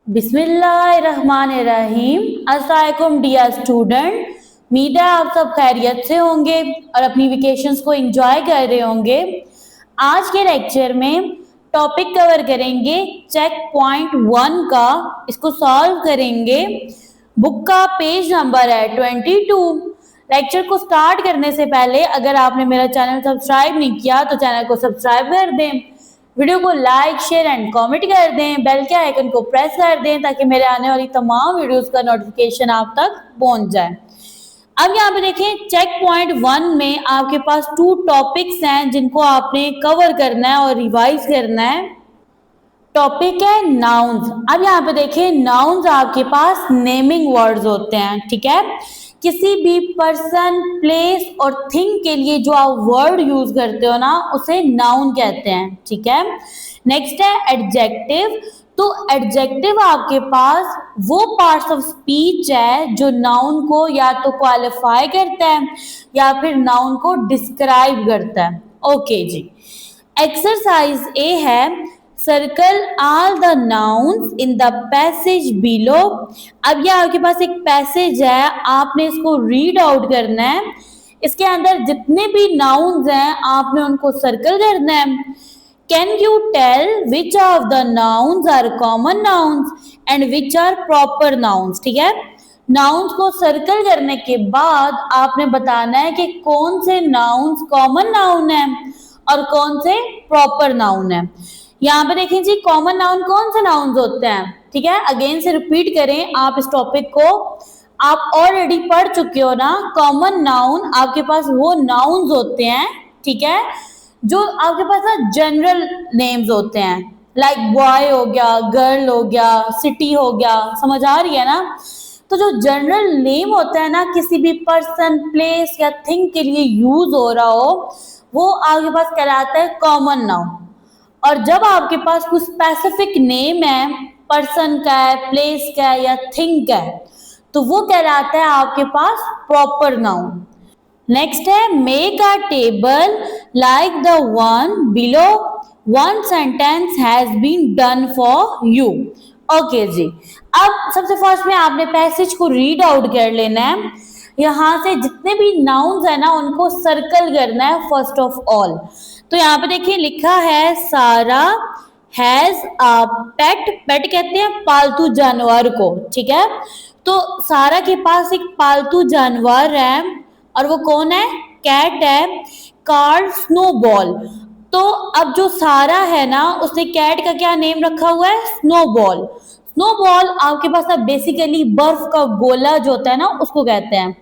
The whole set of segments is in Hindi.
बिस्मिल्लाहिर्रहमानिर्रहीम। अस्सलामुअलैकुम डियर स्टूडेंट, उम्मीद है आप सब खैरियत से होंगे और अपनी वेकेशंस को एंजॉय कर रहे होंगे। आज के लेक्चर में टॉपिक कवर करेंगे चेक पॉइंट 1 का। इसको सॉल्व करेंगे। बुक का पेज नंबर है 22। लेक्चर को स्टार्ट करने से पहले अगर आपने मेरा चैनल सब्सक्राइब नहीं किया तो चैनल को सब्सक्राइब कर दें, वीडियो को लाइक शेयर एंड कमेंट कर दें, बेल के आइकन को प्रेस कर दें ताकि मेरे आने वाली तमाम वीडियोस का नोटिफिकेशन आप तक पहुंच जाए। अब यहाँ पे देखें, चेक पॉइंट 1 में आपके पास 2 टॉपिक्स हैं जिनको आपने कवर करना है और रिवाइज करना है। टॉपिक है नाउन्स। अब यहाँ पे देखें, नाउन्स आपके पास नेमिंग वर्ड्स होते हैं, ठीक है। किसी भी पर्सन, प्लेस और थिंग के लिए जो आप वर्ड यूज करते हो ना, उसे नाउन कहते हैं, ठीक है। नेक्स्ट है एडजेक्टिव। तो एडजेक्टिव आपके पास वो पार्ट्स ऑफ स्पीच है जो नाउन को या तो क्वालिफाई करता है या फिर नाउन को डिस्क्राइब करता है। ओके जी। एक्सरसाइज ए है, circle all the nouns in the passage below. अब ये आपके पास एक पैसेज है, आपने इसको रीड आउट करना है। इसके अंदर जितने भी नाउन्स हैं आपने उनको सर्कल करना है। Can you tell which of the nouns are common nouns and which are proper nouns, ठीक है। नाउन्स को सर्कल करने के बाद आपने बताना है कि कौन से नाउन्स कॉमन नाउन है और कौन से प्रॉपर नाउन है। यहाँ पे देखें जी, कॉमन नाउन कौन से नाउन्स होते हैं, ठीक है। अगेन से रिपीट करें, आप इस टॉपिक को आप ऑलरेडी पढ़ चुके हो ना। कॉमन नाउन आपके पास वो नाउन्स होते हैं, ठीक है, जो आपके पास ना जनरल नेम्स होते हैं, लाइक बॉय हो गया, गर्ल हो गया, सिटी हो गया, समझ आ रही है ना। तो जो जनरल नेम होता है ना, किसी भी पर्सन, प्लेस या थिंग के लिए यूज हो रहा हो, वो आपके पास कहलाता है कॉमन नाउन। और जब आपके पास कुछ स्पेसिफिक नेम है, पर्सन का है, प्लेस का है या थिंग का है, तो वो कहलाता है आपके पास प्रॉपर नाउन। नेक्स्ट है, make a table like the one below, one sentence has been done for you. Okay जी। अब सबसे फर्स्ट में आपने पैसेज को रीड आउट कर लेना है। यहाँ से जितने भी नाउन्स है ना उनको सर्कल करना है फर्स्ट ऑफ ऑल। तो यहाँ पे देखिए लिखा है, सारा हैज अ पेट। पेट कहते हैं पालतू जानवर को, ठीक है। तो सारा के पास एक पालतू जानवर है और वो कौन है, कैट है, कॉल्ड स्नोबॉल। तो अब जो सारा है ना, उसने कैट का क्या नेम रखा हुआ है, स्नोबॉल। स्नोबॉल आपके पास ना बेसिकली बर्फ का गोला जो होता है ना, उसको कहते हैं।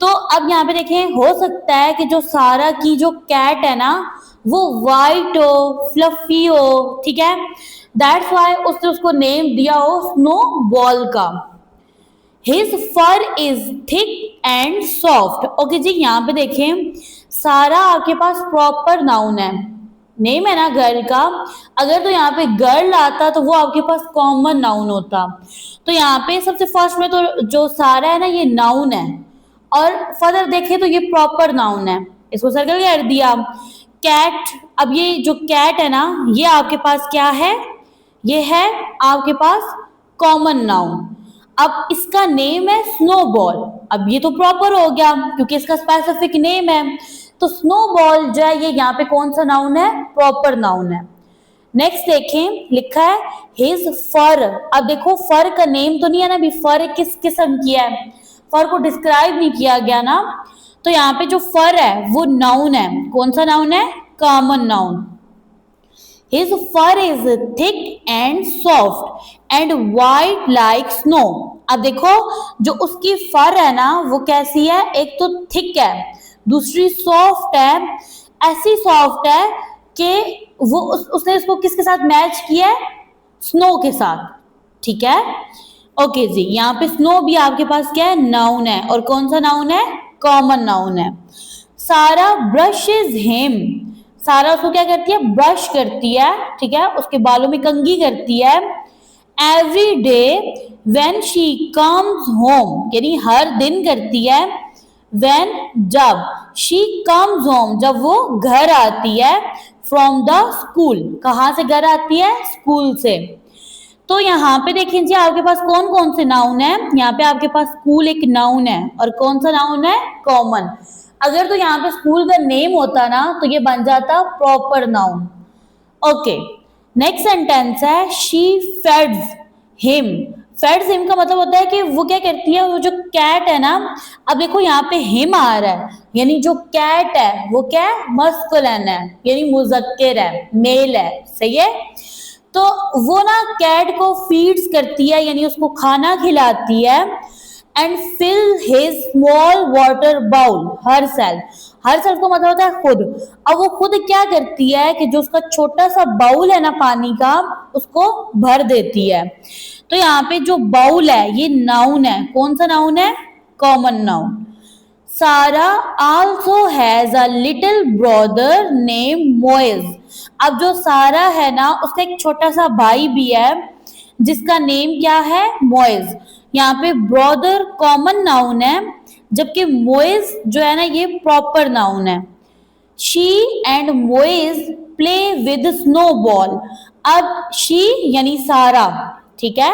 तो अब यहाँ पे देखें, हो सकता है कि जो सारा की जो कैट है ना वो वाइट हो, फ्लफी हो, ठीक है। दैट्स वाई उसने उसको नेम दिया हो स्नोबॉल का। His fur is thick and soft. Okay जी। यहाँ पे देखें, सारा आपके पास प्रॉपर नाउन है, नेम है ना गर्ल का। अगर तो यहाँ पे गर्ल आता तो वो आपके पास कॉमन नाउन होता। तो यहाँ पे सबसे फर्स्ट में तो जो सारा है ना ये नाउन है, और फर्दर देखें तो ये प्रॉपर नाउन है, इसको सर्कल कर दिया। कैट, अब ये जो कैट है ना ये आपके पास क्या है, ये है आपके पास कॉमन नाउन। अब इसका नेम है स्नोबॉल। अब ये तो प्रॉपर हो गया क्योंकि इसका स्पेसिफिक नेम है। तो स्नोबॉल जो है ये यहाँ पे कौन सा नाउन है, प्रॉपर नाउन है। नेक्स्ट देखें, लिखा है हिज फर। अब देखो फर का नेम तो नहीं है ना, अभी फर किस किस्म की है, फर को डिस्क्राइब नहीं किया गया ना। तो यहाँ पे जो फर है वो नाउन है, कौन सा नाउन है, common noun. His fur is thick and soft and white like snow। अब देखो जो उसकी फर है ना वो कैसी है, एक तो थिक है, दूसरी सॉफ्ट है। ऐसी सॉफ्ट है कि वो उसने इसको किसके साथ मैच किया है, स्नो के साथ, ठीक है। ओके जी। यहाँ पे स्नो भी आपके पास क्या है, नाउन है, और कौन सा नाउन है, कॉमन नाउन है। सारा ब्रशेज हिम। सारा उसको क्या करती है, ब्रश करती है, ठीक है, उसके बालों में कंघी करती है। Every day when she comes home, यानी हर दिन करती है। व्हेन, जब, शी कम्स होम, जब वो घर आती है। फ्रॉम द स्कूल, कहाँ से घर आती है, स्कूल से। तो यहाँ पे देखें जी आपके पास कौन कौन से नाउन है। यहाँ पे आपके पास स्कूल एक नाउन है और कौन सा नाउन है, कॉमन। अगर तो यहाँ पे स्कूल का नेम होता ना तो ये बन जाता proper noun. Okay, next sentence है she feeds him. Feeds him का मतलब होता है कि वो क्या करती है, वो जो कैट है ना, अब देखो यहाँ पे हिम आ रहा है यानी जो कैट है वो क्या है, मस्कुलिन है यानी मुजक्किर है, मेल है, सही है। तो वो ना कैट को फीड्स करती है यानी उसको खाना खिलाती है। And fill his small water bowl herself. Herself का मतलब होता है खुद। अब वो खुद क्या करती है कि जो उसका छोटा सा बाउल है ना पानी का, उसको भर देती है। तो यहाँ पे जो बाउल है ये नाउन है। कौन सा नाउन है, कॉमन नाउन। सारा also has a little brother name Moiz. अब जो सारा है ना उसका एक छोटा सा भाई भी है जिसका नेम क्या है, मोइज। यहाँ पे ब्रदर कॉमन नाउन है जबकि मोइज जो है ना ये प्रॉपर नाउन है। She and Moiz play with snowball. अब शी यानी सारा, ठीक है,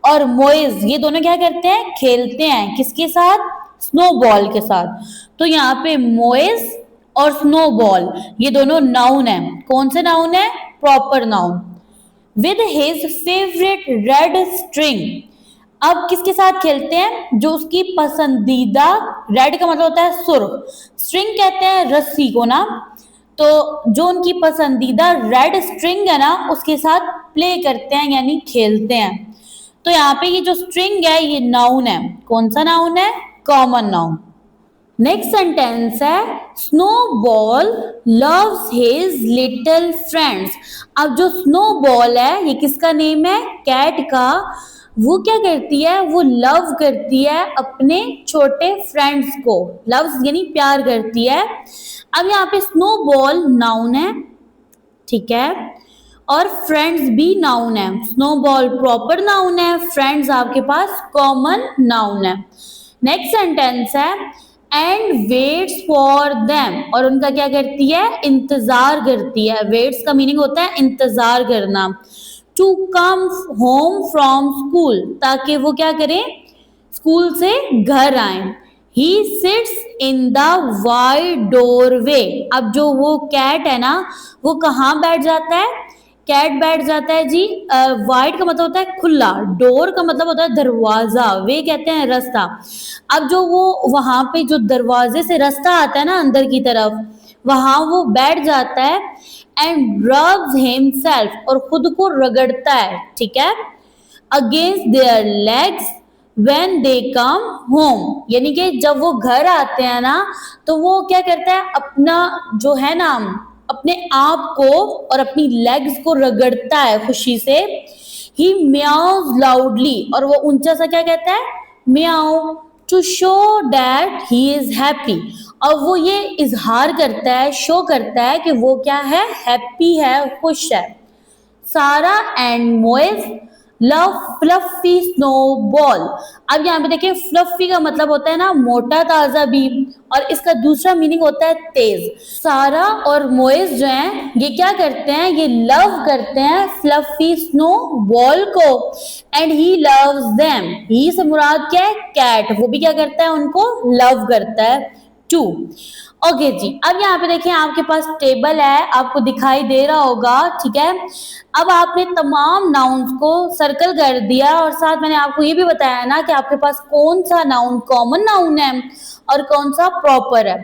और मोइज ये दोनों क्या करते हैं, खेलते हैं किसके साथ, स्नोबॉल के साथ। तो यहाँ पे मोइज और स्नोबॉल ये दोनों नाउन है। कौन से नाउन है, proper noun. With his favourite red string. अब किसके साथ खेलते हैं, जो उसकी पसंदीदा, रेड का मतलब होता है सुर्ख, स्ट्रिंग कहते हैं रस्सी को ना, तो जो उनकी पसंदीदा रेड स्ट्रिंग है ना उसके साथ प्ले करते हैं यानी खेलते हैं। तो यहाँ पे ये जो स्ट्रिंग है ये नाउन है। कौन सा नाउन है, कॉमन नाउन। नेक्स्ट सेंटेंस है snowball loves his little friends. अब जो स्नोबॉल है ये किसका नेम है, कैट का। वो क्या करती है, वो लव करती है अपने छोटे फ्रेंड्स को। लव्स यानी प्यार करती है। अब यहाँ पे स्नोबॉल नाउन है, ठीक है, और फ्रेंड्स भी नाउन है। स्नोबॉल प्रॉपर नाउन है, फ्रेंड्स आपके पास कॉमन नाउन है। नेक्स्ट सेंटेंस है एंड वेट्स फॉर देम। और उनका क्या करती है, इंतजार करती है। वेट्स का मीनिंग होता है इंतजार करना। To come home from school, ताकि वो क्या करें, स्कूल से घर आए। He sits in the wide doorway. अब जो वो कैट है ना वो कहाँ बैठ जाता है, कैट बैठ जाता है जी, वाइड का मतलब होता है खुला, डोर का मतलब होता है दरवाजा, वे कहते हैं रास्ता। अब जो वो वहां पे जो दरवाजे से रास्ता आता है ना अंदर की तरफ, वहां वो बैठ जाता है। एंड रब्स हिमसेल्फ, और खुद को रगड़ता है, ठीक है, against their legs when they come home. यानी कि जब वो घर आते हैं ना तो वो क्या करता है, अपना जो है ना अपने आप को और अपनी लेग्स को रगड़ता है खुशी से। ही म्याउज लाउडली, और वो ऊंचा सा क्या कहता है, म्याऊ, to show that he is happy. और वो ये इजहार करता है, शो करता है कि वो क्या है, हैप्पी है, खुश है। सारा and Moiz love fluffy snowball. अब यहाँ पे देखिए फ्लफी का मतलब होता है ना मोटा ताजा भी, और इसका दूसरा मीनिंग होता है तेज। सारा और मोइज जो हैं ये क्या करते हैं, ये लव करते हैं फ्लफी स्नोबॉल को। And he loves them. He से मुराद क्या है, कैट। वो भी क्या करता है, उनको लव करता है टू। ओके जी, अब यहाँ पे देखिए आपके पास टेबल है, आपको दिखाई दे रहा होगा, ठीक है। अब आपने तमाम नाउन्स को सर्कल कर दिया और साथ मैंने आपको ये भी बताया ना कि आपके पास कौन सा नाउन कॉमन नाउन है और कौन सा प्रॉपर है।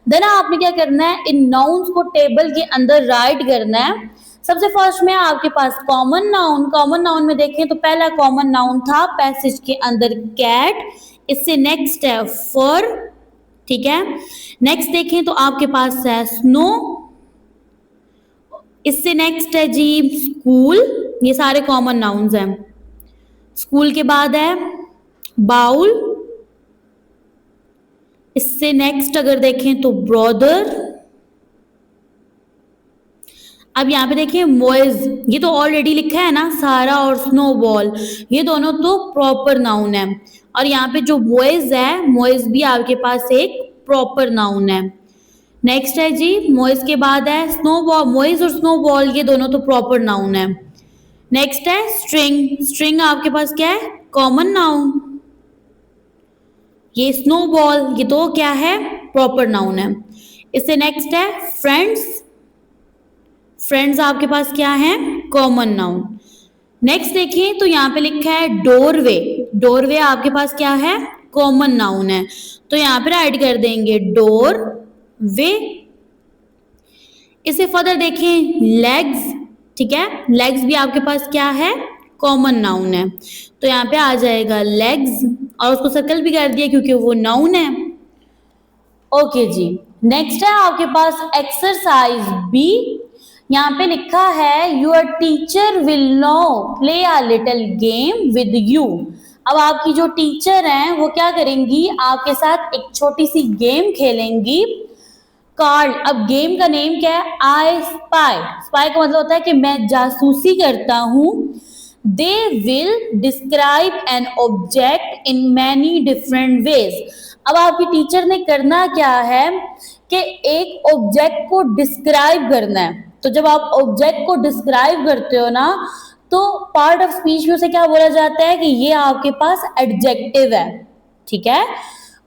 देन आपने क्या करना है, इन नाउन्स को टेबल के अंदर राइट करना है। सबसे फर्स्ट में आपके पास कॉमन नाउन। कॉमन नाउन में देखें तो पहला कॉमन नाउन था पैसेज के अंदर कैट, इससे नेक्स्ट है फर, ठीक है। नेक्स्ट देखें तो आपके पास है स्नो, इससे नेक्स्ट है जी स्कूल। ये सारे कॉमन नाउन्स हैं। स्कूल के बाद है बाउल, इससे नेक्स्ट अगर देखें तो ब्रदर। अब यहाँ पे देखिए मोइज, ये तो ऑलरेडी लिखा है ना, सारा और स्नोबॉल, ये दोनों तो प्रॉपर नाउन है। और यहाँ पे जो मोइज है, मोइज भी आपके पास एक प्रॉपर नाउन है। नेक्स्ट है जी मोइज के बाद है स्नोबॉल। मोइज और स्नोबॉल ये दोनों तो प्रॉपर नाउन है। नेक्स्ट है स्ट्रिंग। स्ट्रिंग आपके पास क्या है? Common noun. ये स्नोबॉल, ये तो क्या है? प्रॉपर नाउन है। इससे नेक्स्ट है फ्रेंड्स। फ्रेंड्स आपके पास क्या है? Common noun. नेक्स्ट देखिए तो यहाँ पे लिखा है डोरवे। डोरवे आपके पास क्या है? कॉमन नाउन है, तो यहाँ पे ऐड कर देंगे डोर वे। इसे फर्दर देखें लेग्स, ठीक है, लेग्स भी आपके पास क्या है? कॉमन नाउन है, तो यहाँ पे आ जाएगा लेग्स, और उसको सर्कल भी कर दिया क्योंकि वो नाउन है। ओके जी, नेक्स्ट है आपके पास एक्सरसाइज बी। यहाँ पे लिखा है your teacher will now play a little game with you. अब आपकी जो टीचर हैं वो क्या करेंगी? आपके साथ एक छोटी सी गेम खेलेंगी। कार्ड, अब गेम का नेम क्या है? I spy. स्पाई का मतलब होता है कि मैं जासूसी करता हूं। They will describe an object in many different ways. अब आपकी टीचर ने करना क्या है कि एक ऑब्जेक्ट को डिस्क्राइब करना है। तो जब आप ऑब्जेक्ट को डिस्क्राइब करते हो ना, तो पार्ट ऑफ स्पीच में उसे क्या बोला जाता है कि ये आपके पास एडजेक्टिव है, ठीक है।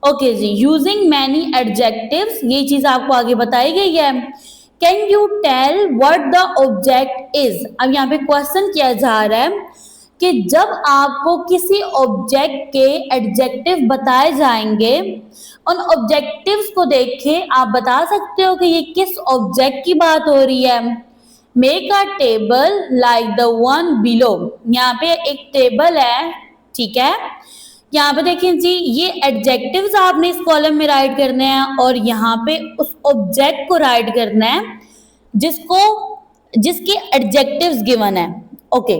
ओके जी, यूजिंग मैनी एडजेक्टिव्स, ये चीज आपको आगे बताई गई है। Can you tell what the object is. अब यहाँ पे क्वेश्चन किया जा रहा है कि जब आपको किसी ऑब्जेक्ट के एडजेक्टिव बताए जाएंगे, उन ऑब्जेक्टिव्स को देख के आप बता सकते हो कि ये किस ऑब्जेक्ट की बात हो रही है। Make a table like the one below. यहाँ पे एक टेबल है, ठीक है। यहाँ पे देखिए जी, ये एडजेक्टिव्स आपने इस कॉलम में राइट करने हैं और यहाँ पे उस ऑब्जेक्ट को राइट करना है जिसके एडजेक्टिव्स गिवन है। ओके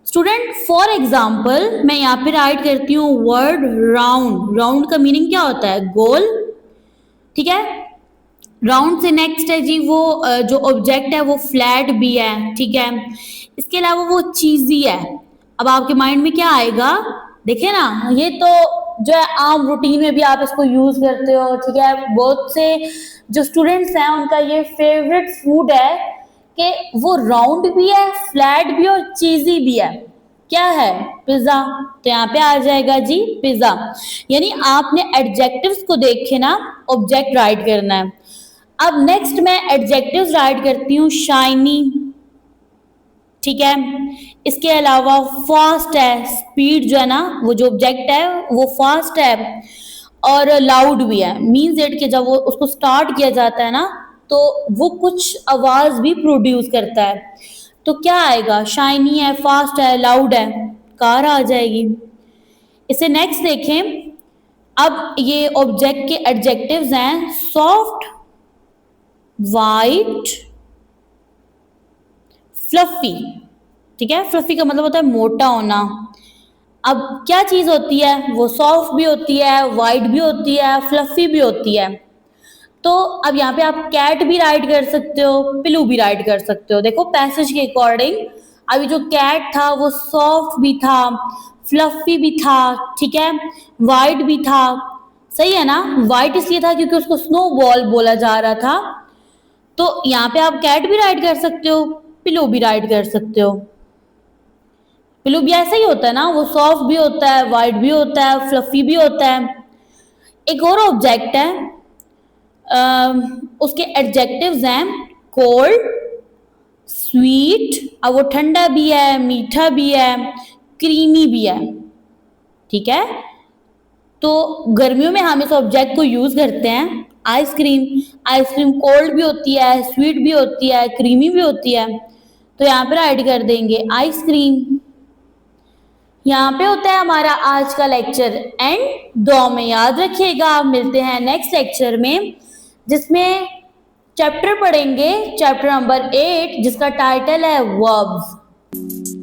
स्टूडेंट, फॉर एग्जाम्पल मैं यहाँ पे राइट करती हूँ वर्ड राउंड। राउंड का मीनिंग क्या होता है? गोल, ठीक है। राउंड से नेक्स्ट है जी वो जो ऑब्जेक्ट है वो फ्लैट भी है, ठीक है। इसके अलावा वो चीजी है। अब आपके माइंड में क्या आएगा? देखिए ना, ये तो जो है आम रूटीन में भी आप इसको यूज करते हो, ठीक है। बहुत से जो स्टूडेंट्स हैं उनका ये फेवरेट फूड है कि वो राउंड भी है, फ्लैट भी और चीजी भी है। क्या है? पिज्जा। तो यहाँ पे आ जाएगा जी पिज्जा। यानी आपने एडजेक्टिव्स को देख के ना ऑब्जेक्ट राइट करना है। अब नेक्स्ट मैं एडजेक्टिव्स राइट करती हूँ शाइनी, ठीक है। इसके अलावा फास्ट है, स्पीड जो है ना, वो जो ऑब्जेक्ट है वो फास्ट है, और लाउड भी है। मीन्स इट कि जब वो उसको स्टार्ट किया जाता है ना तो वो कुछ आवाज भी प्रोड्यूस करता है। तो क्या आएगा? शाइनी है, फास्ट है, लाउड है, कार आ जाएगी। इसे नेक्स्ट देखें। अब ये ऑब्जेक्ट के एडजेक्टिव्स हैं सॉफ्ट, वाइट, फ्लफी, ठीक है। फ्लफी का मतलब होता है मोटा होना। अब क्या चीज होती है? वो सॉफ्ट भी होती है, वाइट भी होती है, फ्लफी भी होती है। तो अब यहाँ पे आप कैट भी राइट कर सकते हो, पिलू भी राइट कर सकते हो। देखो पैसेज के अकॉर्डिंग अभी जो कैट था वो सॉफ्ट भी था, फ्लफी भी था, ठीक है, वाइट भी था। सही है ना? वाइट इसलिए था क्योंकि उसको स्नो बॉल बोला जा रहा था। तो यहाँ पे आप कैट भी राइट कर सकते हो, पिलो भी राइट कर सकते हो। पिलो भी ऐसा ही होता है ना, वो सॉफ्ट भी होता है, वाइट भी होता है, फ्लफी भी होता है। एक और ऑब्जेक्ट है, उसके एडजेक्टिव्स हैं कोल्ड, स्वीट, अब वो ठंडा भी है, मीठा भी है, क्रीमी भी है, ठीक है। तो गर्मियों में हम इस ऑब्जेक्ट को यूज करते हैं आइसक्रीम। आइसक्रीम कोल्ड भी होती है, स्वीट भी होती है, क्रीमी भी होती है। तो यहाँ पर ऐड कर देंगे आइसक्रीम। यहाँ पे होता है हमारा आज का लेक्चर एंड। दुआ में याद रखिएगा, मिलते हैं नेक्स्ट लेक्चर में जिसमें चैप्टर पढ़ेंगे, चैप्टर नंबर 8, जिसका टाइटल है वर्ब्स।